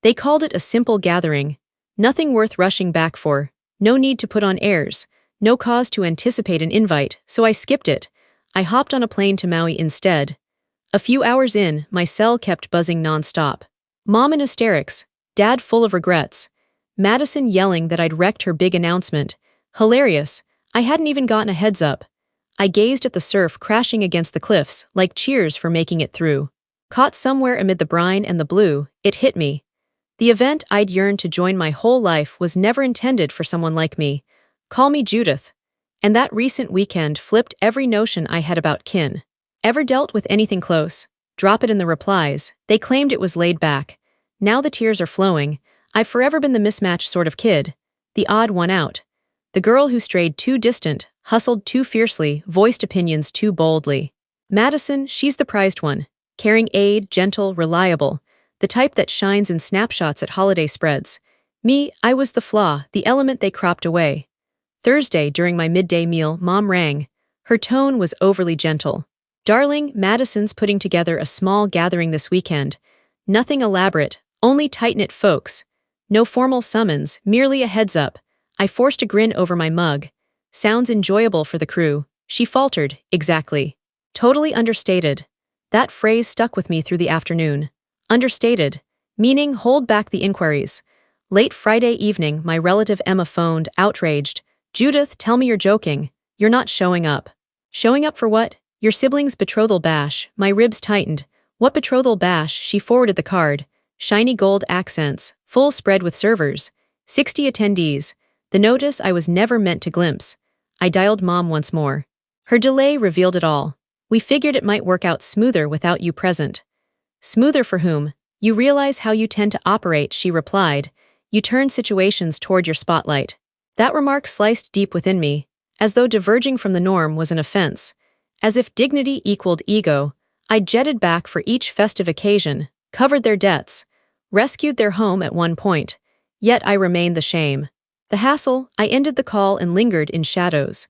They called it a simple gathering. Nothing worth rushing back for. No need to put on airs. No cause to anticipate an invite, so I skipped it. I hopped on a plane to Maui instead. A few hours in, my cell kept buzzing nonstop. Mom in hysterics. Dad full of regrets. Madison yelling that I'd wrecked her big announcement. Hilarious. I hadn't even gotten a heads up. I gazed at the surf crashing against the cliffs, like cheers for making it through. Caught somewhere amid the brine and the blue, it hit me. The event I'd yearned to join my whole life was never intended for someone like me. Call me Judith. And that recent weekend flipped every notion I had about kin. Ever dealt with anything close? Drop it in the replies. They claimed it was laid back. Now the tears are flowing. I've forever been the mismatched sort of kid. The odd one out. The girl who strayed too distant, hustled too fiercely, voiced opinions too boldly. Madison, she's the prized one. Caring aide, gentle, reliable. The type that shines in snapshots at holiday spreads. Me, I was the flaw, the element they cropped away. Thursday, during my midday meal, Mom rang. Her tone was overly gentle. Darling, Madison's putting together a small gathering this weekend. Nothing elaborate, only tight-knit folks. No formal summons, merely a heads up. I forced a grin over my mug. Sounds enjoyable for the crew. She faltered, exactly. Totally understated. That phrase stuck with me through the afternoon. Understated, meaning hold back the inquiries. Late Friday evening, my relative Emma phoned, outraged. Judith, tell me you're joking. You're not showing up. Showing up for what? Your sibling's betrothal bash. My ribs tightened. What betrothal bash? She forwarded the card. Shiny gold accents, full spread with servers. 60 attendees. The notice I was never meant to glimpse. I dialed Mom once more. Her delay revealed it all. We figured it might work out smoother without you present. Smoother for whom? You realize how you tend to operate, she replied. You turn situations toward your spotlight. That remark sliced deep within me, as though diverging from the norm was an offense. As if dignity equaled ego, I jetted back for each festive occasion, covered their debts, rescued their home at one point. Yet I remained the shame. The hassle, I ended the call and lingered in shadows.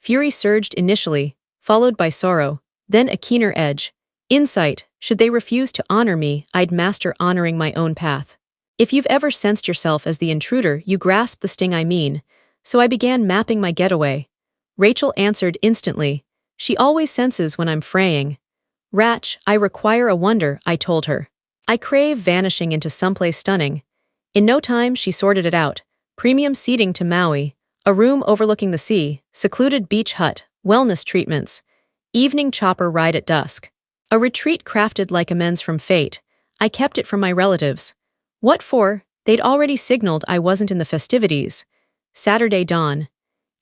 Fury surged initially, followed by sorrow, then a keener edge. Insight, should they refuse to honor me, I'd master honoring my own path. If you've ever sensed yourself as the intruder, you grasp the sting I mean. So I began mapping my getaway. Rachel answered instantly. She always senses when I'm fraying. Ratch, I require a wonder, I told her. I crave vanishing into someplace stunning. In no time she sorted it out. Premium seating to Maui, a room overlooking the sea, secluded beach hut, wellness treatments, evening chopper ride at dusk. A retreat crafted like amends from fate. I kept it from my relatives. What for? They'd already signaled I wasn't in the festivities. Saturday dawn.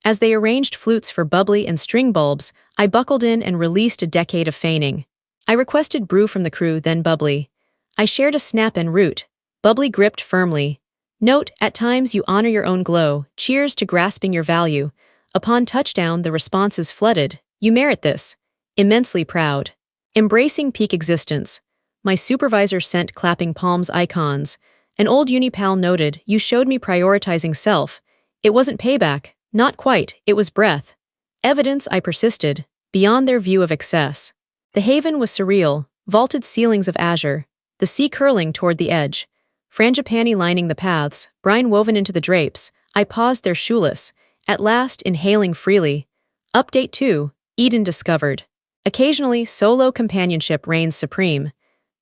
As they arranged flutes for bubbly and string bulbs, I buckled in and released a decade of feigning. I requested brew from the crew, then bubbly. I shared a snap en route. Bubbly gripped firmly. Note, at times you honor your own glow. Cheers to grasping your value. Upon touchdown, the responses flooded. You merit this. Immensely proud. Embracing peak existence. My supervisor sent clapping palms icons. An old uni-pal noted, you showed me prioritizing self. It wasn't payback. Not quite, it was breath. Evidence, I persisted, beyond their view of excess. The haven was surreal, vaulted ceilings of azure, the sea curling toward the edge. Frangipani lining the paths, brine woven into the drapes. I paused there shoeless, at last inhaling freely. Update 2, Eden discovered. Occasionally, solo companionship reigns supreme.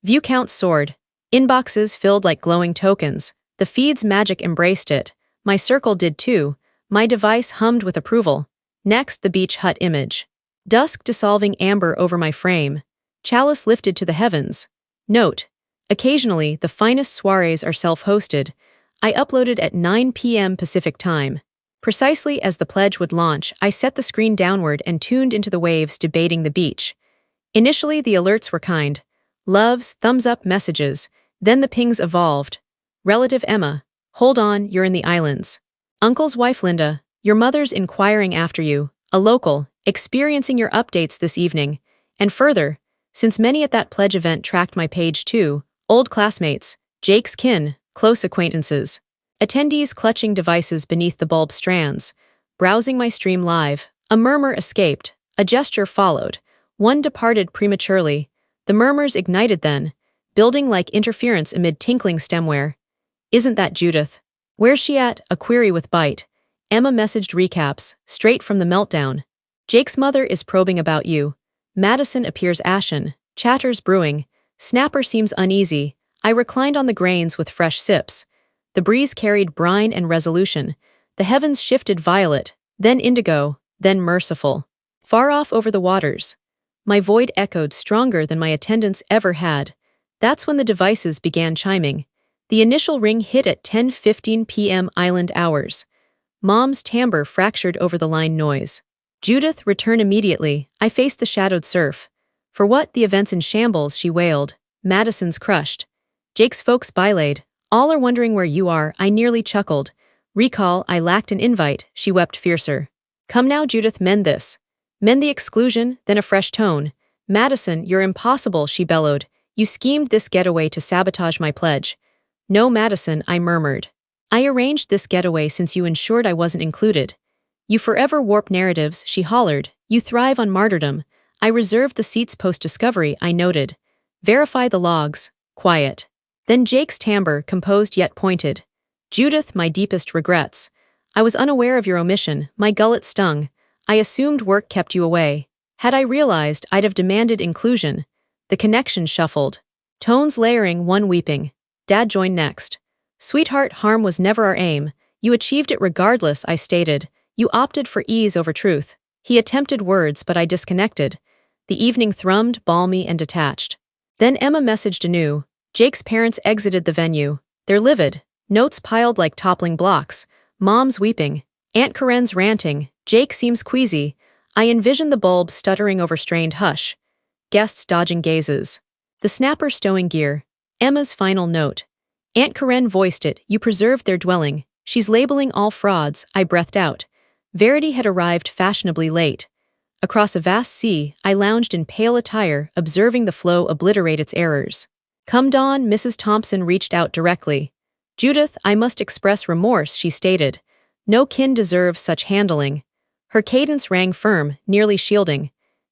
View counts soared. Inboxes filled like glowing tokens. The feed's magic embraced it. My circle did too. My device hummed with approval. Next, the beach hut image. Dusk dissolving amber over my frame. Chalice lifted to the heavens. Note. Occasionally, the finest soirees are self-hosted. I uploaded at 9 p.m. Pacific time. Precisely as the pledge would launch, I set the screen downward and tuned into the waves debating the beach. Initially, the alerts were kind. Loves, thumbs-up messages. Then the pings evolved. Relative Emma. Hold on, you're in the islands. Uncle's wife Linda. Your mother's inquiring after you. A local. Experiencing your updates this evening. And further, since many at that pledge event tracked my page too, old classmates, Jake's kin, close acquaintances. Attendees clutching devices beneath the bulb strands. Browsing my stream live. A murmur escaped. A gesture followed. One departed prematurely. The murmurs ignited then, building like interference amid tinkling stemware. Isn't that Judith? Where's she at? A query with bite. Emma messaged recaps, straight from the meltdown. Jake's mother is probing about you. Madison appears ashen. Chatters brewing. Snapper seems uneasy. I reclined on the grains with fresh sips. The breeze carried brine and resolution. The heavens shifted violet, then indigo, then merciful. Far off over the waters. My void echoed stronger than my attendance ever had. That's when the devices began chiming. The initial ring hit at 10:15 p.m. island hours. Mom's timbre fractured over the line noise. Judith, return immediately. I faced the shadowed surf. For what? The events in shambles, she wailed. Madison's crushed. Jake's folks bylade. All are wondering where you are, I nearly chuckled. Recall, I lacked an invite, she wept fiercer. Come now, Judith, mend this. Mend the exclusion, then a fresh tone. Madison, you're impossible, she bellowed. You schemed this getaway to sabotage my pledge. No, Madison, I murmured. I arranged this getaway since you ensured I wasn't included. You forever warp narratives, she hollered. You thrive on martyrdom. I reserved the seats post-discovery, I noted. Verify the logs. Quiet. Then Jake's timbre, composed yet pointed. Judith, my deepest regrets. I was unaware of your omission, my gullet stung. I assumed work kept you away. Had I realized, I'd have demanded inclusion. The connection shuffled. Tones layering, one weeping. Dad joined next. Sweetheart, harm was never our aim. You achieved it regardless, I stated. You opted for ease over truth. He attempted words, but I disconnected. The evening thrummed, balmy and detached. Then Emma messaged anew. Jake's parents exited the venue. They're livid. Notes piled like toppling blocks. Mom's weeping. Aunt Karen's ranting. Jake seems queasy. I envision the bulb stuttering over strained hush. Guests dodging gazes. The snapper stowing gear. Emma's final note. Aunt Karen voiced it. You preserved their dwelling. She's labeling all frauds, I breathed out. Verity had arrived fashionably late. Across a vast sea, I lounged in pale attire, observing the flow obliterate its errors. Come dawn, Mrs. Thompson reached out directly. Judith, I must express remorse, she stated. No kin deserves such handling. Her cadence rang firm, nearly shielding.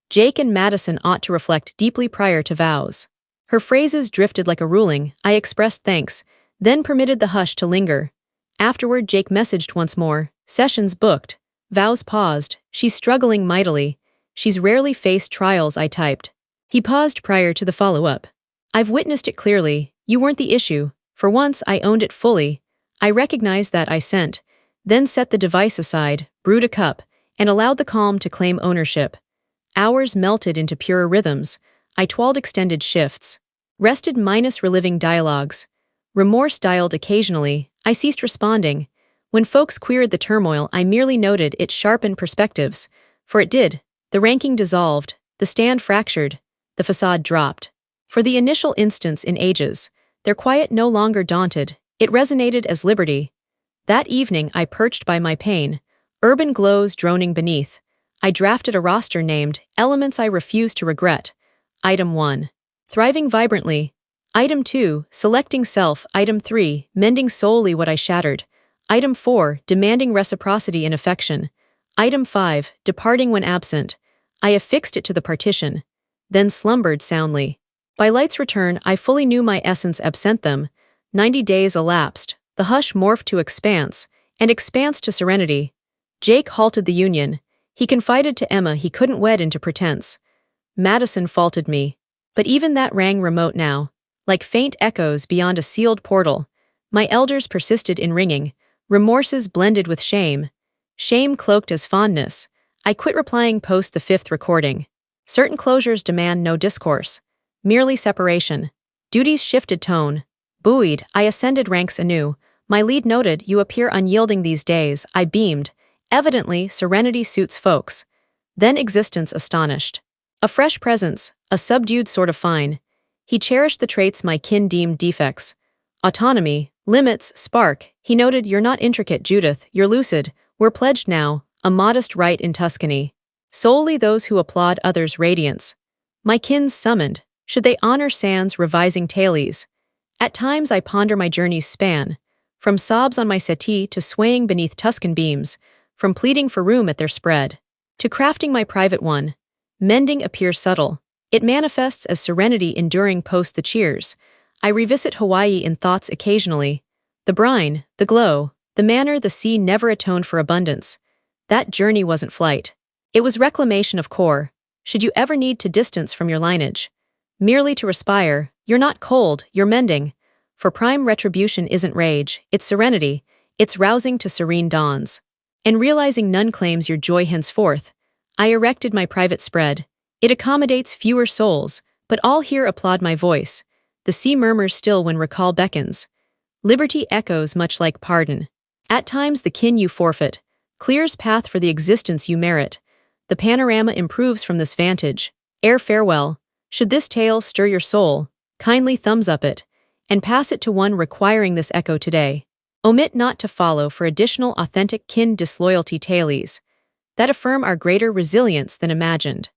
Jake and Madison ought to reflect deeply prior to vows. Her phrases drifted like a ruling. I expressed thanks, then permitted the hush to linger. Afterward, Jake messaged once more. Sessions booked. Vows paused. She's struggling mightily. She's rarely faced trials, I typed. He paused prior to the follow-up. I've witnessed it clearly. You weren't the issue. For once, I owned it fully. I recognized that, I sent. Then set the device aside, brewed a cup, and allowed the calm to claim ownership. Hours melted into purer rhythms. I twirled extended shifts. Rested minus reliving dialogues. Remorse dialed occasionally. I ceased responding. When folks queried the turmoil, I merely noted it sharpened perspectives. For it did. The ranking dissolved. The stand fractured. The facade dropped. For the initial instance in ages, their quiet no longer daunted. It resonated as liberty. That evening, I perched by my pain. Urban glows droning beneath. I drafted a roster named Elements I Refuse to Regret. Item 1. Thriving vibrantly. Item 2. Selecting self. Item 3. Mending solely what I shattered. Item 4. Demanding reciprocity in affection. Item 5. Departing when absent. I affixed it to the partition. Then slumbered soundly. By light's return, I fully knew my essence absent them. 90 days elapsed. The hush morphed to expanse, and expanse to serenity. Jake halted the union. He confided to Emma he couldn't wed into pretense. Madison faulted me. But even that rang remote now. Like faint echoes beyond a sealed portal. My elders persisted in ringing. Remorses blended with shame. Shame cloaked as fondness. I quit replying post the 5th recording. Certain closures demand no discourse. Merely separation. Duties shifted tone. Buoyed, I ascended ranks anew. My lead noted, you appear unyielding these days. I beamed. Evidently, serenity suits folks. Then existence astonished. A fresh presence, a subdued sort of fine. He cherished the traits my kin deemed defects. Autonomy, limits, spark. He noted, you're not intricate, Judith, you're lucid. We're pledged now, a modest right in Tuscany. Solely those who applaud others' radiance. My kins summoned. Should they honor Sans revising tailies? At times I ponder my journey's span. From sobs on my settee to swaying beneath Tuscan beams. From pleading for room at their spread. To crafting my private one. Mending appears subtle. It manifests as serenity enduring post the cheers. I revisit Hawaii in thoughts occasionally. The brine, the glow, the manner the sea never atoned for abundance. That journey wasn't flight. It was reclamation of core. Should you ever need to distance from your lineage, merely to respire, you're not cold, you're mending. For prime retribution isn't rage, it's serenity, it's rousing to serene dawns. And realizing none claims your joy henceforth, I erected my private spread. It accommodates fewer souls, but all here applaud my voice. The sea murmurs still when recall beckons. Liberty echoes much like pardon. At times the kin you forfeit clears path for the existence you merit. The panorama improves from this vantage. Ere farewell, should this tale stir your soul, kindly thumbs up it, and pass it to one requiring this echo today. Omit not to follow for additional authentic kin disloyalty tales that affirm our greater resilience than imagined.